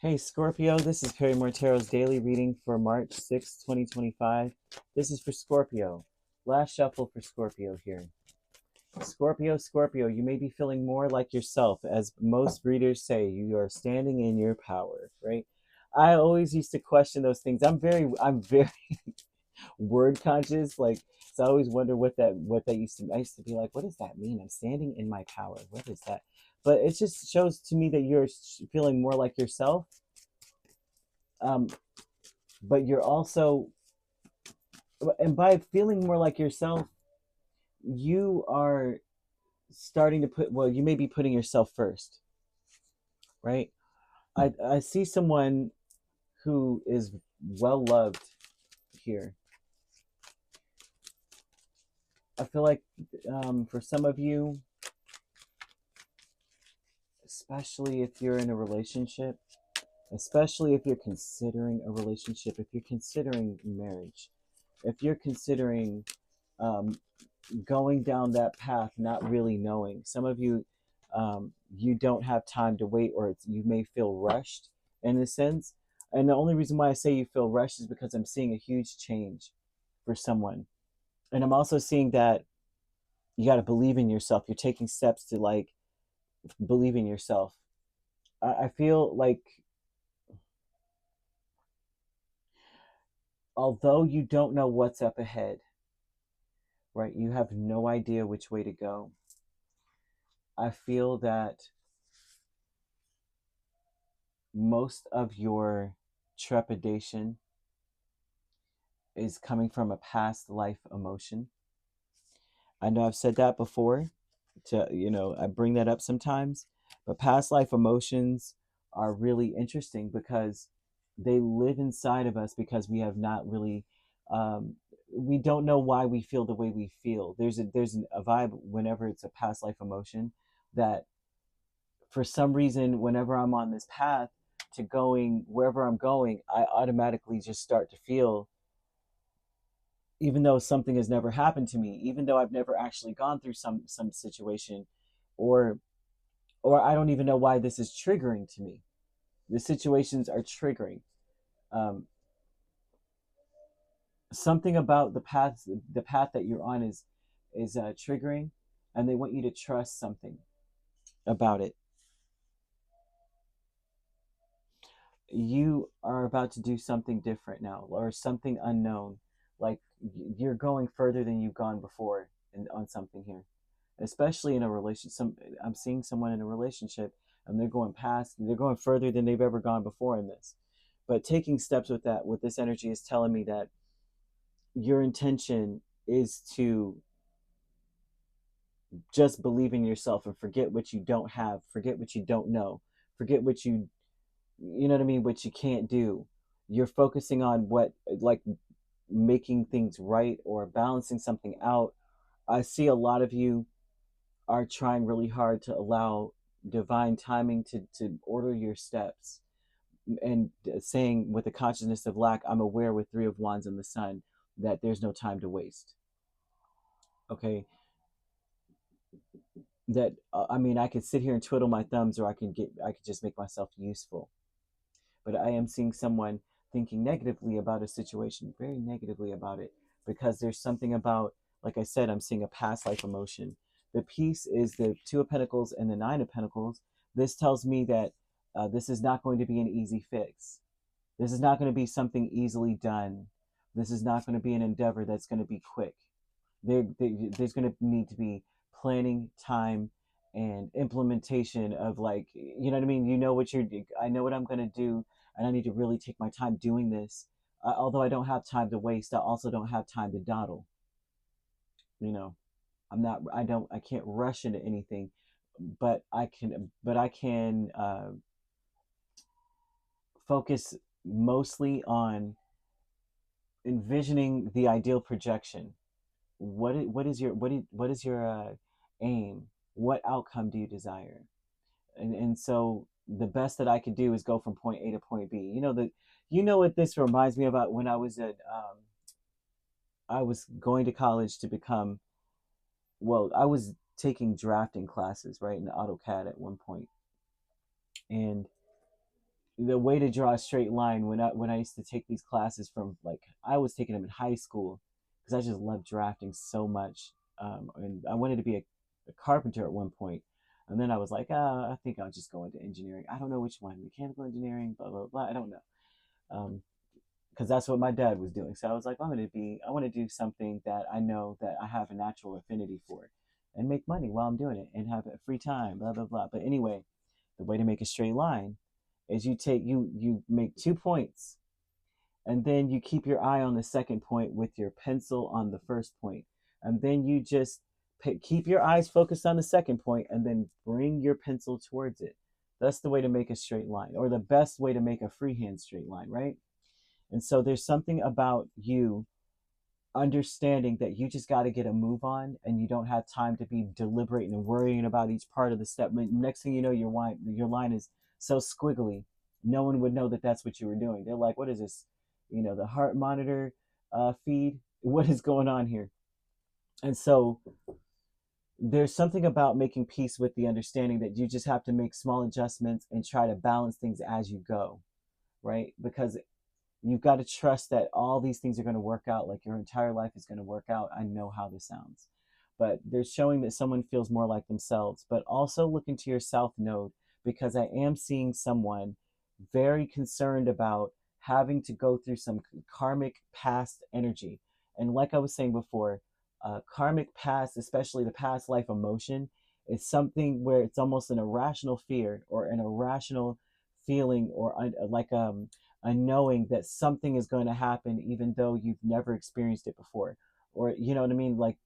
Hey Scorpio, this is Perrymore Tarot's daily reading for March 6th, 2025. This is for Scorpio. Last shuffle for Scorpio here. Scorpio, you may be feeling more like yourself. As most readers say, you are standing in your power, right? I always used to question those things. I'm very word conscious. So I always wonder what that I used to be like, what does that mean? I'm standing in my power. What is that? But it just shows to me that you're feeling more like yourself. Um, but you're also, and by feeling more like yourself, you are starting to you may be putting yourself first, right? I see someone who is well loved here. I feel like for some of you, especially if you're in a relationship, especially if you're considering a relationship, if you're considering marriage, if you're considering um, going down that path, not really knowing. Some of you, you don't have time to wait, or you may feel rushed in a sense. And the only reason why I say you feel rushed is because I'm seeing a huge change for someone. And I'm also seeing that you got to believe in yourself. You're taking steps to believe in yourself. I feel like although you don't know what's up ahead, right? You have no idea which way to go. I feel that most of your trepidation is coming from a past life emotion. I know I've said that before, I bring that up sometimes, but past life emotions are really interesting because they live inside of us because we have not really we don't know why we feel the way we feel. There's a vibe whenever it's a past life emotion that for some reason, whenever I'm on this path to going wherever I'm going, I automatically just start to feel, even though something has never happened to me, even though I've never actually gone through some situation, or I don't even know why this is triggering to me. The situations are triggering. Um, Something about the path that you're on is triggering, and they want you to trust something about it. You are about to do something different now, or something unknown. Like you're going further than you've gone before on something here, especially in a relationship. I'm seeing someone in a relationship, and they're going further than they've ever gone before in this. But taking steps with this energy is telling me that your intention is to just believe in yourself and forget what you don't have, forget what you don't know, forget you know what I mean, what you can't do. You're focusing on what, like, making things right or balancing something out. I see a lot of you are trying really hard to allow divine timing to order your steps, and saying with the consciousness of lack, I'm aware with Three of Wands and the Sun that there's no time to waste. Okay, that I mean, I could sit here and twiddle my thumbs, or I could just make myself useful. But I am seeing someone thinking negatively about a situation, very negatively about it, because there's something about, like I said, I'm seeing a past life emotion. The Peace is the Two of Pentacles and the Nine of Pentacles. This tells me that this is not going to be an easy fix. This is not going to be something easily done. This is not going to be an endeavor that's going to be quick. There's going to need to be planning, time, and implementation of, like, you know what I mean. I know what I'm going to do, and I need to really take my time doing this. Although I don't have time to waste, I also don't have time to dawdle. You know, I can't rush into anything, but I can focus mostly on envisioning the ideal projection. What is your aim? What outcome do you desire? And so the best that I could do is go from point A to point B. You know what this reminds me about, when I was going to college to become, well, I was taking drafting classes, right, in AutoCAD at one point. And the way to draw a straight line, when I used to take these classes from, like, I was taking them in high school because I just loved drafting so much, and I wanted to be a carpenter at one point, and then I was like, I think I'll just go into engineering. I don't know which one, mechanical engineering, blah blah blah. I don't know, because that's what my dad was doing. So I was like, I want to do something that I know that I have a natural affinity for, and make money while I'm doing it, and have a free time, blah blah blah. But anyway, the way to make a straight line is you make 2 points, and then you keep your eye on the second point with your pencil on the first point, and then you just keep your eyes focused on the second point, and then bring your pencil towards it. That's the way to make a straight line, or the best way to make a freehand straight line, right? And so there's something about you understanding that you just got to get a move on, and you don't have time to be deliberating and worrying about each part of the step. Next thing you know, your line is so squiggly, no one would know that that's what you were doing. They're like, what is this, the heart monitor feed? What is going on here? And so there's something about making peace with the understanding that you just have to make small adjustments and try to balance things as you go, right? Because you've got to trust that all these things are going to work out, like your entire life is going to work out. I know how this sounds, but they're showing that someone feels more like themselves. But also look into your South Node, because I am seeing someone very concerned about having to go through some karmic past energy. And like I was saying before, karmic past, especially the past life emotion, is something where it's almost an irrational fear or an irrational feeling, or like a knowing that something is going to happen even though you've never experienced it before, or you know what I mean, like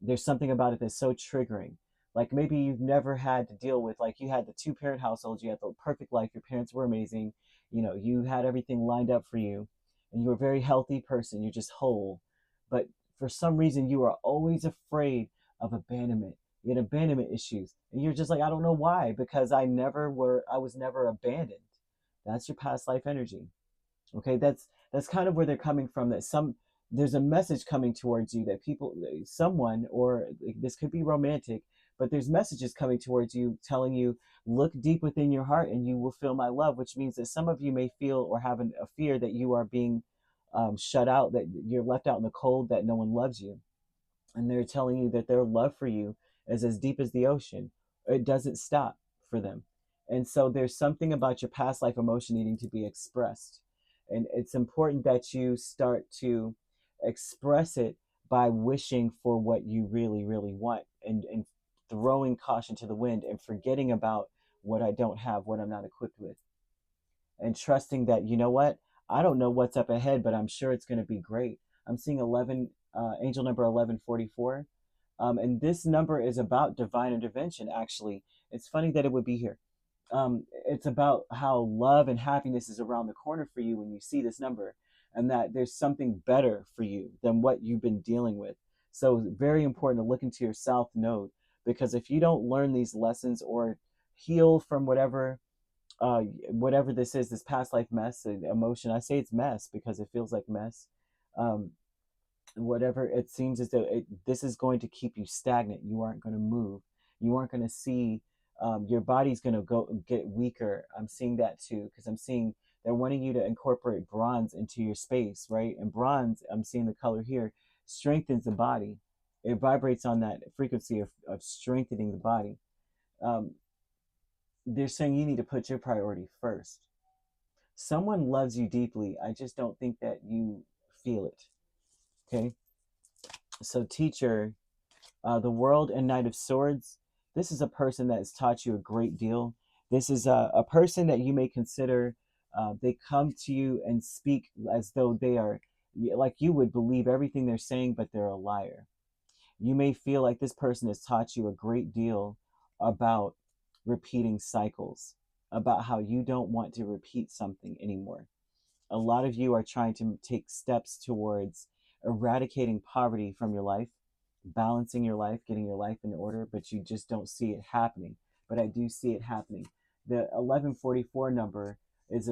there's something about it that's so triggering. Like maybe you've never had to deal with, like, you had the two-parent household, you had the perfect life, your parents were amazing, you had everything lined up for you, and you were a very healthy person, you're just whole. But for some reason you are always afraid of abandonment. You had abandonment issues, and you're just like, I don't know why, because I was never abandoned. That's your past life energy. Okay, that's kind of where they're coming from. That there's a message coming towards you, that someone, or this could be romantic, but there's messages coming towards you telling you, look deep within your heart and you will feel my love, which means that some of you may feel or have a fear that you are being shut out, that you're left out in the cold, that no one loves you. And they're telling you that their love for you is as deep as the ocean. It doesn't stop for them. And so there's something about your past life emotion needing to be expressed. And it's important that you start to express it by wishing for what you really, really want, and throwing caution to the wind and forgetting about what I don't have, what I'm not equipped with, and trusting that, you know what, I don't know what's up ahead, but I'm sure it's going to be great. I'm seeing angel number 1144, and this number is about divine intervention. Actually, it's funny that it would be here. It's about how love and happiness is around the corner for you when you see this number, and that there's something better for you than what you've been dealing with. So very important to look into your South Node, because if you don't learn these lessons or heal from whatever this is, this past life mess and emotion. I say it's mess because it feels like mess. Um, Whatever, it seems as though this is going to keep you stagnant. You aren't going to move. You aren't going to see. Your body's going to go get weaker. I'm seeing that too, because I'm seeing they're wanting you to incorporate bronze into your space, right? And bronze, I'm seeing the color here, strengthens the body. It vibrates on that frequency of strengthening the body. Um, they're saying you need to put your priority first. Someone loves you deeply. I just don't think that you feel it. Okay. So, teacher, the world and Knight of Swords. This is a person that has taught you a great deal. This is a person that you may consider. They come to you and speak as though they are, like you would believe everything they're saying, but they're a liar. You may feel like this person has taught you a great deal about repeating cycles, about how you don't want to repeat something anymore. A lot of you are trying to take steps towards eradicating poverty from your life, balancing your life, getting your life in order, but you just don't see it happening. But I do see it happening. The 1144 number is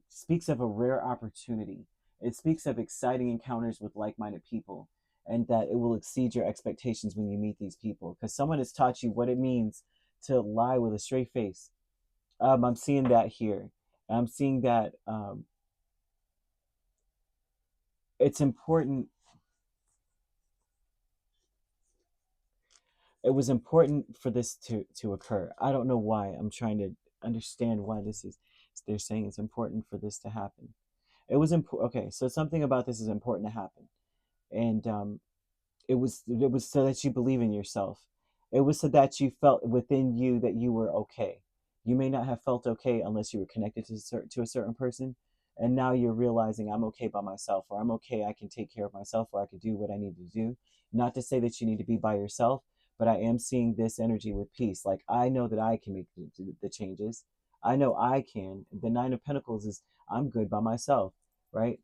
speaks of a rare opportunity. It speaks of exciting encounters with like-minded people, and that it will exceed your expectations when you meet these people, because someone has taught you what it means to lie with a straight face. I'm seeing that here. I'm seeing that it's important. It was important for this to occur. I don't know why. I'm trying to understand why this is. They're saying it's important for this to happen. It was important. Okay, so something about this is important to happen, and it was so that you believe in yourself. It was so that you felt within you that you were okay. You may not have felt okay unless you were connected to a certain person, and now you're realizing I'm okay by myself, or I'm okay, I can take care of myself, or I can do what I need to do. Not to say that you need to be by yourself, but I am seeing this energy with peace. Like, I know that I can make the changes. I know I can. The Nine of Pentacles is, I'm good by myself, right?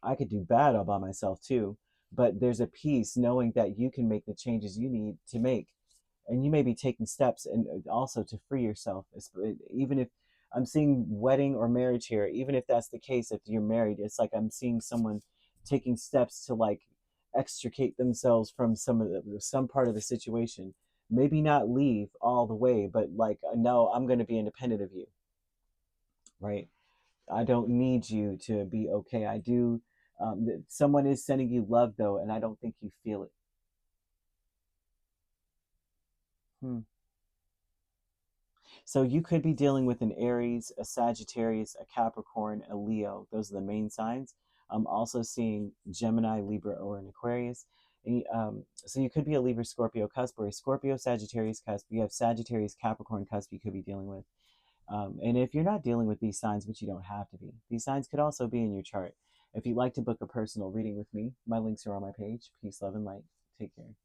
I could do bad all by myself too, but there's a peace knowing that you can make the changes you need to make. And you may be taking steps and also to free yourself. Even if I'm seeing wedding or marriage here, even if that's the case, if you're married, it's like I'm seeing someone taking steps to like extricate themselves from some part of the situation. Maybe not leave all the way, but like, no, I'm going to be independent of you, right? I don't need you to be okay. I do. Someone is sending you love though, and I don't think you feel it. Hmm. So you could be dealing with an Aries, a Sagittarius, a Capricorn, a Leo. Those are the main signs. I'm also seeing Gemini, Libra, or an Aquarius. So you could be a Libra, Scorpio cusp, or a Scorpio, Sagittarius cusp. You have Sagittarius, Capricorn cusp you could be dealing with. And if you're not dealing with these signs, which you don't have to be, these signs could also be in your chart. If you'd like to book a personal reading with me, my links are on my page. Peace, love, and light. Take care.